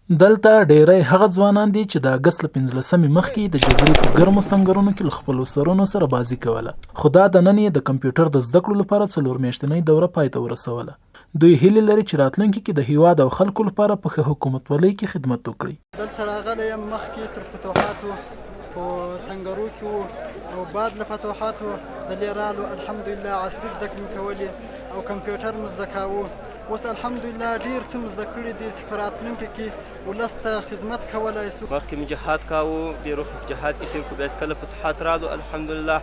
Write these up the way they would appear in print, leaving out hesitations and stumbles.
دلته ډیری هغه ځوانان دي چې د اګست له 15مې مخکې د جګړې په ګرمو سنګرونو کې له خپلو سرونو سره بازي کوله، خو دا د نن یې د کمپیوټر د زده کړو لپاره 4 میاشتنۍ دوره پای ته ورسوله. دوی هیله لري چې راتلونکي کې د هیواد او خلکو لپاره په ښه حکومتولۍ کې خدمت وکړي. دلته راغلی یم مخکې تر فتوحاتو په سنګرو کې وو او بعد له فتوحاتو دلې رالو الحمدلله عصري زده کړې کولې او کمپیوټر مو زده کاوه. اوس الحمدلله ډېر څه مو زده کړي دي چې په راتلونکي کې ولس ته خدمت کولی شو. مخکې مې جهاد کاوه، ډېر وخت په جهاد کې تېر کړو، بیا چې کله فتوحات رالو الحمدلله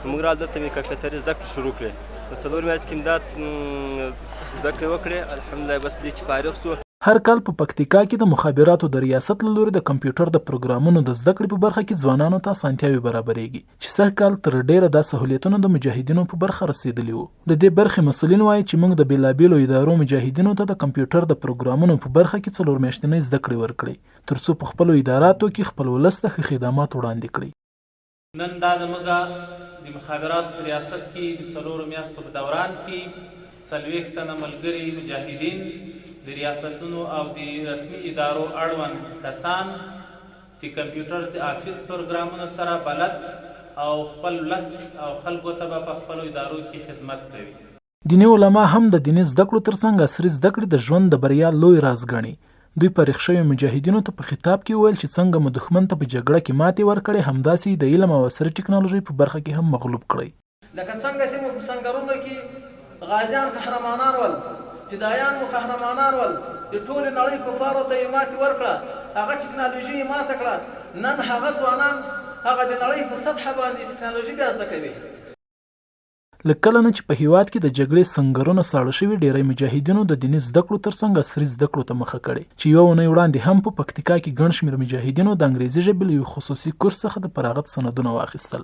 موږ رالو دلته مې کمپیوټري زده کړې شروع کړې. په 4 میاشتې کې مې دا زده کړې وکړې الحمدلله. بس دې چې فارغ شو. هر کال په پکتیکا کې د مخابراتو د ریاست له لوري د کمپیوټر د پروګرامونو د زده کړې په برخه کې ځوانانو ته اسانتیاوې برابرېږي چې سږ کال تر ډیره دا سهولیتونه د مجاهدینو په برخه رسیدلي وو. د دې برخې مسؤلین وایي چې موږ د بیلابیلو ادارو مجاهدینو ته د کمپیوټر د پروګرامونو په برخه کې 4 میاشتنۍ زده کړې ورکړې ترڅو په خپلو اداراتو کې خپل ولس ته ښه خدمات وړاندې کړي. نن دا زموږ د مخابراتو په ریاست کې د 4 میاشتو په دوران کې 40 تنه ملګري مجاهدین د ریاستونو او د رسمي ادارو اړوند کسان د کمپیوټر د آفیس پروګرامونو سره بلد او خپل ولس او خلکو ته په خپلو ادارو کې خدمت کوي. دیني علما هم د دیني زده کړو ترڅنګ عصري زده کړې د ژوند د بریا لوی راز ګڼي. دوی په رخ شویو مجاهدینو ته په خطاب کې ویل چې څنګه مو دښمن ته په جګړه کې ماتې ورکړې، همداسې د علم او عصري ټکنالوژۍ په برخه کې هم مغلوب کړئ. لکه څنګه چې موږ په سنګرونو کې غازیان قهرمانان ول، فدایان مو قهرمانان ول، د ټولې نړۍ کفارو ته یې ماتې ورکړه، هغه ټکنالوژي یې ماته کړه. نن هغه ځوانان هغه د نړۍ په سطحه باندې ټکنالوژي بیا زده کوي. له کله نه چې په هیواد کې د جګړې سنګرونه ساړه شوي، ډیری مجاهدینو د دیني زده کړو ترڅنګ عصري زده کړو ته مخه کړې چې یوه اونۍ وړاندې هم په پکتیکا کې ګڼ شمېر مجاهدینو د انګریزي ژبې له یو خصوصي کورس څخه د فراغت سندونه واخیستل.